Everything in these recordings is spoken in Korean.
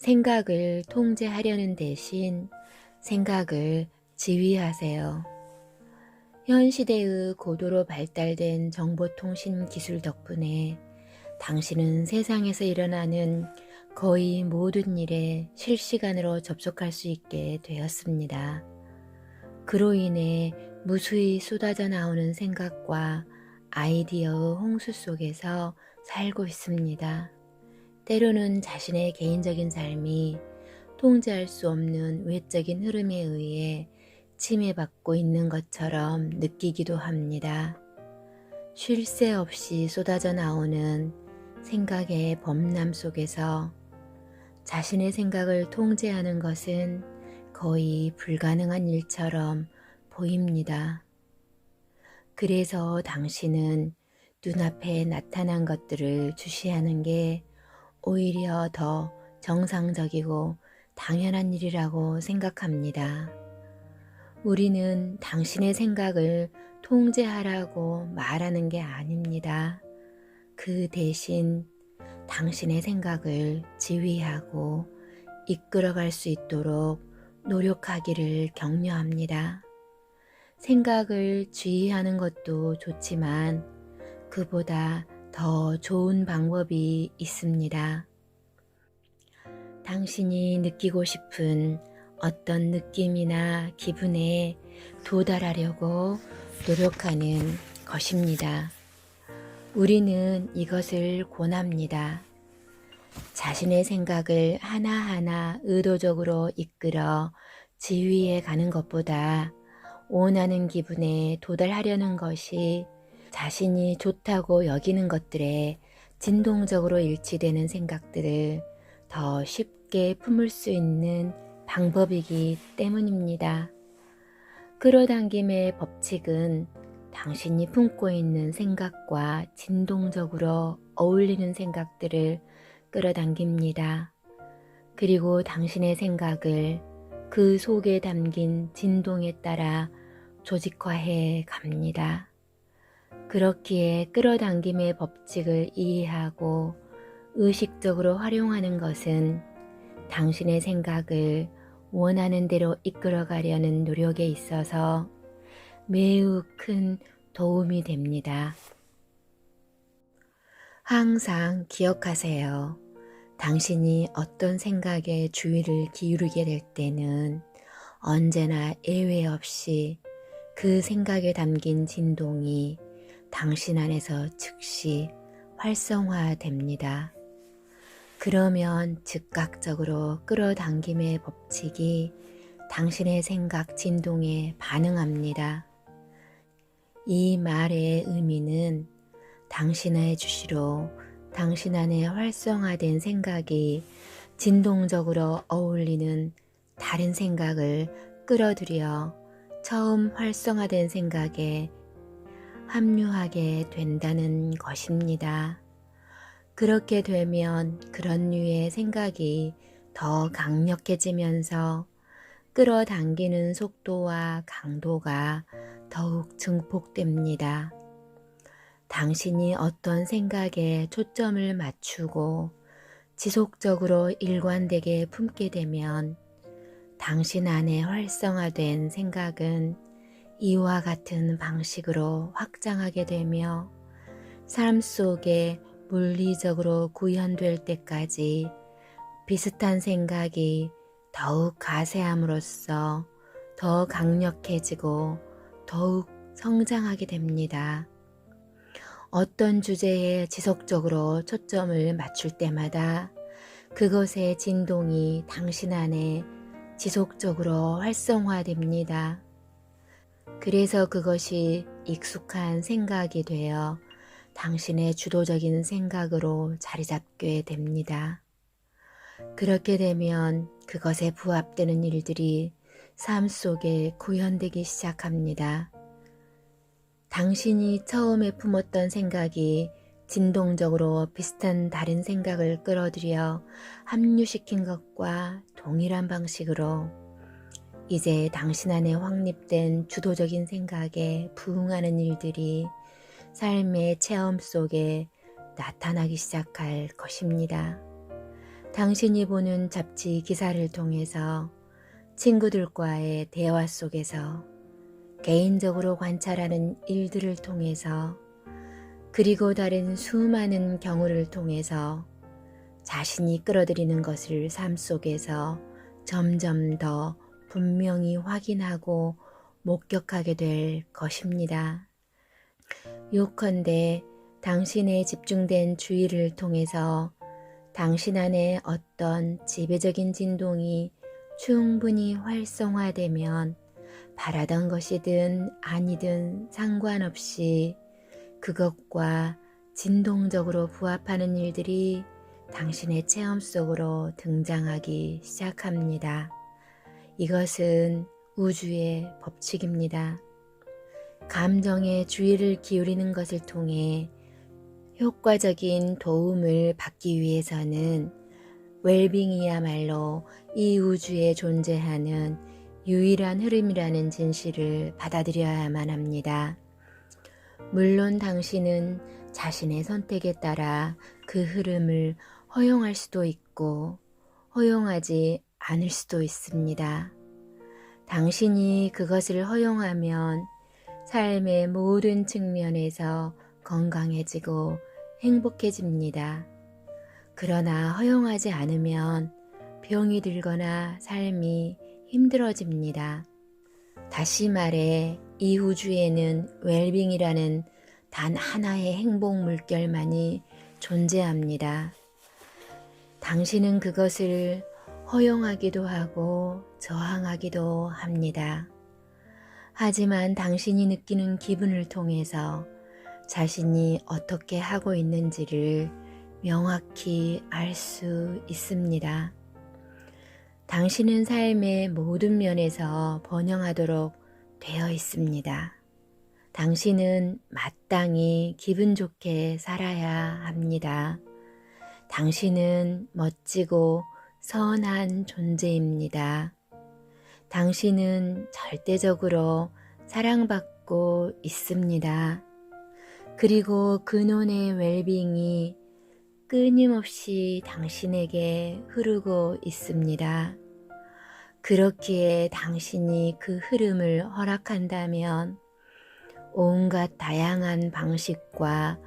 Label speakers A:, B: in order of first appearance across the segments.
A: 생각을 통제하려는 대신 생각을 지휘하세요. 현 시대의 고도로 발달된 정보통신 기술 덕분에 당신은 세상에서 일어나는 거의 모든 일에 실시간으로 접속할 수 있게 되었습니다. 그로 인해 무수히 쏟아져 나오는 생각과 아이디어의 홍수 속에서 살고 있습니다. 때로는 자신의 개인적인 삶이 통제할 수 없는 외적인 흐름에 의해 침해받고 있는 것처럼 느끼기도 합니다. 쉴 새 없이 쏟아져 나오는 생각의 범람 속에서 자신의 생각을 통제하는 것은 거의 불가능한 일처럼 보입니다. 그래서 당신은 눈앞에 나타난 것들을 주시하는 게 오히려 더 정상적이고 당연한 일이라고 생각합니다. 우리는 당신의 생각을 통제하라고 말하는 게 아닙니다. 그 대신 당신의 생각을 지휘하고 이끌어갈 수 있도록 노력하기를 격려합니다. 생각을 지휘하는 것도 좋지만 그보다 더 좋은 방법이 있습니다. 당신이 느끼고 싶은 어떤 느낌이나 기분에 도달하려고 노력하는 것입니다. 우리는 이것을 권합니다. 자신의 생각을 하나하나 의도적으로 이끌어 지휘해 가는 것보다 원하는 기분에 도달하려는 것이 자신이 좋다고 여기는 것들에 진동적으로 일치되는 생각들을 더 쉽게 품을 수 있는 방법이기 때문입니다. 끌어당김의 법칙은 당신이 품고 있는 생각과 진동적으로 어울리는 생각들을 끌어당깁니다. 그리고 당신의 생각을 그 속에 담긴 진동에 따라 조직화해 갑니다. 그렇기에 끌어당김의 법칙을 이해하고 의식적으로 활용하는 것은 당신의 생각을 원하는 대로 이끌어가려는 노력에 있어서 매우 큰 도움이 됩니다. 항상 기억하세요. 당신이 어떤 생각에 주의를 기울이게 될 때는 언제나 예외 없이 그 생각에 담긴 진동이 당신 안에서 즉시 활성화됩니다. 그러면 즉각적으로 끌어당김의 법칙이 당신의 생각 진동에 반응합니다. 이 말의 의미는 당신의 주시로 당신 안에 활성화된 생각이 진동적으로 어울리는 다른 생각을 끌어들여 처음 활성화된 생각에 합류하게 된다는 것입니다. 그렇게 되면 그런 류의 생각이 더 강력해지면서 끌어당기는 속도와 강도가 더욱 증폭됩니다. 당신이 어떤 생각에 초점을 맞추고 지속적으로 일관되게 품게 되면 당신 안에 활성화된 생각은 이와 같은 방식으로 확장하게 되며 삶 속에 물리적으로 구현될 때까지 비슷한 생각이 더욱 가세함으로써 더 강력해지고 더욱 성장하게 됩니다. 어떤 주제에 지속적으로 초점을 맞출 때마다 그것의 진동이 당신 안에 지속적으로 활성화됩니다. 그래서 그것이 익숙한 생각이 되어 당신의 주도적인 생각으로 자리 잡게 됩니다. 그렇게 되면 그것에 부합되는 일들이 삶 속에 구현되기 시작합니다. 당신이 처음에 품었던 생각이 진동적으로 비슷한 다른 생각을 끌어들여 합류시킨 것과 동일한 방식으로 이제 당신 안에 확립된 주도적인 생각에 부응하는 일들이 삶의 체험 속에 나타나기 시작할 것입니다. 당신이 보는 잡지 기사를 통해서, 친구들과의 대화 속에서, 개인적으로 관찰하는 일들을 통해서, 그리고 다른 수많은 경우를 통해서 자신이 끌어들이는 것을 삶 속에서 점점 더 분명히 확인하고 목격하게 될 것입니다. 요컨대 당신의 집중된 주의를 통해서 당신 안에 어떤 지배적인 진동이 충분히 활성화되면 바라던 것이든 아니든 상관없이 그것과 진동적으로 부합하는 일들이 당신의 체험 속으로 등장하기 시작합니다. 이것은 우주의 법칙입니다. 감정에 주의를 기울이는 것을 통해 효과적인 도움을 받기 위해서는 웰빙이야말로 이 우주에 존재하는 유일한 흐름이라는 진실을 받아들여야만 합니다. 물론 당신은 자신의 선택에 따라 그 흐름을 허용할 수도 있고 허용하지 않을 수도 있습니다. 당신이 그것을 허용하면 삶의 모든 측면에서 건강해지고 행복해집니다. 그러나 허용하지 않으면 병이 들거나 삶이 힘들어집니다. 다시 말해 이 우주에는 웰빙이라는 단 하나의 행복 물결만이 존재합니다. 당신은 그것을 허용하기도 하고 저항하기도 합니다. 하지만 당신이 느끼는 기분을 통해서 자신이 어떻게 하고 있는지를 명확히 알 수 있습니다. 당신은 삶의 모든 면에서 번영하도록 되어 있습니다. 당신은 마땅히 기분 좋게 살아야 합니다. 당신은 멋지고 선한 존재입니다. 당신은 절대적으로 사랑받고 있습니다. 그리고 근원의 웰빙이 끊임없이 당신에게 흐르고 있습니다. 그렇기에 당신이 그 흐름을 허락한다면 온갖 다양한 방식과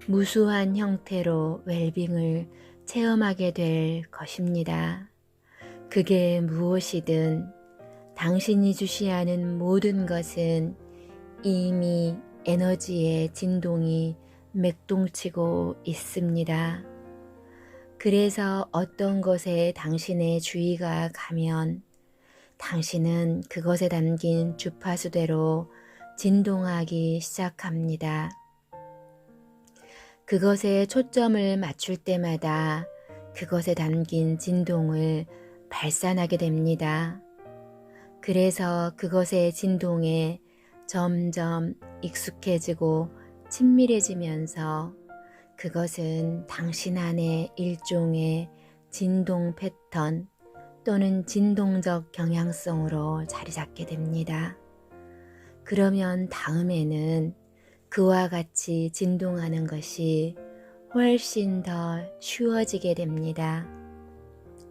A: 무수한 형태로 웰빙을 체험하게 될 것입니다. 그게 무엇이든 당신이 주시하는 모든 것은 이미 에너지의 진동이 맥동치고 있습니다. 그래서 어떤 것에 당신의 주의가 가면 당신은 그것에 담긴 주파수대로 진동하기 시작합니다. 그것에 초점을 맞출 때마다 그것에 담긴 진동을 발산하게 됩니다. 그래서 그것의 진동에 점점 익숙해지고 친밀해지면서 그것은 당신 안에 일종의 진동 패턴 또는 진동적 경향성으로 자리 잡게 됩니다. 그러면 다음에는 그와 같이 진동하는 것이 훨씬 더 쉬워지게 됩니다.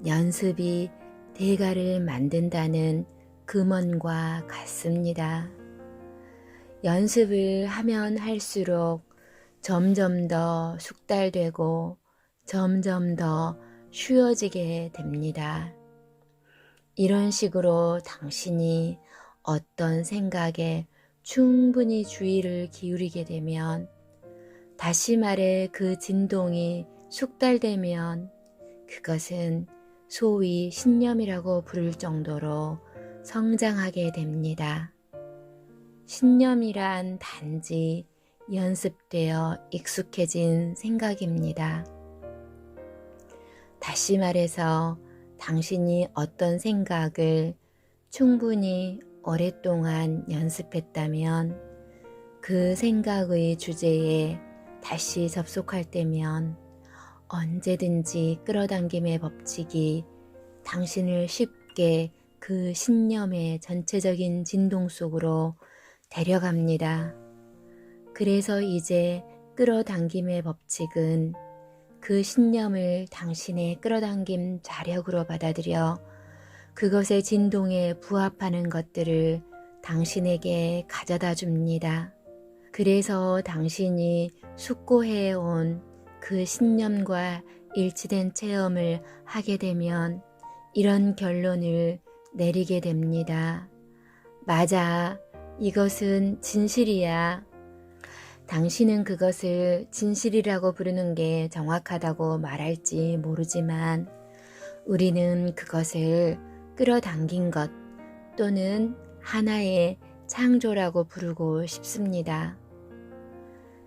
A: 연습이 대가를 만든다는 금언과 같습니다. 연습을 하면 할수록 점점 더 숙달되고 점점 더 쉬워지게 됩니다. 이런 식으로 당신이 어떤 생각에 충분히 주의를 기울이게 되면, 다시 말해 그 진동이 숙달되면 그것은 소위 신념이라고 부를 정도로 성장하게 됩니다. 신념이란 단지 연습되어 익숙해진 생각입니다. 다시 말해서 당신이 어떤 생각을 충분히 오랫동안 연습했다면 그 생각의 주제에 다시 접속할 때면 언제든지 끌어당김의 법칙이 당신을 쉽게 그 신념의 전체적인 진동 속으로 데려갑니다. 그래서 이제 끌어당김의 법칙은 그 신념을 당신의 끌어당김 자력으로 받아들여 그것의 진동에 부합하는 것들을 당신에게 가져다 줍니다. 그래서 당신이 숙고해온 그 신념과 일치된 체험을 하게 되면 이런 결론을 내리게 됩니다. 맞아, 이것은 진실이야. 당신은 그것을 진실이라고 부르는 게 정확하다고 말할지 모르지만 우리는 그것을 끌어당긴 것 또는 하나의 창조라고 부르고 싶습니다.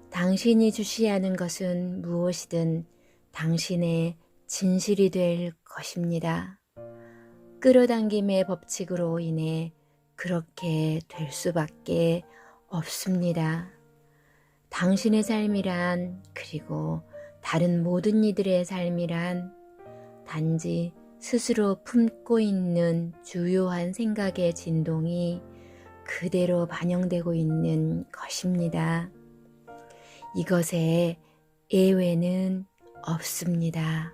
A: 당신이 주시하는 것은 무엇이든 당신의 진실이 될 것입니다. 끌어당김의 법칙으로 인해 그렇게 될 수밖에 없습니다. 당신의 삶이란, 그리고 다른 모든 이들의 삶이란 단지 스스로 품고 있는 주요한 생각의 진동이 그대로 반영되고 있는 것입니다. 이것에 예외는 없습니다.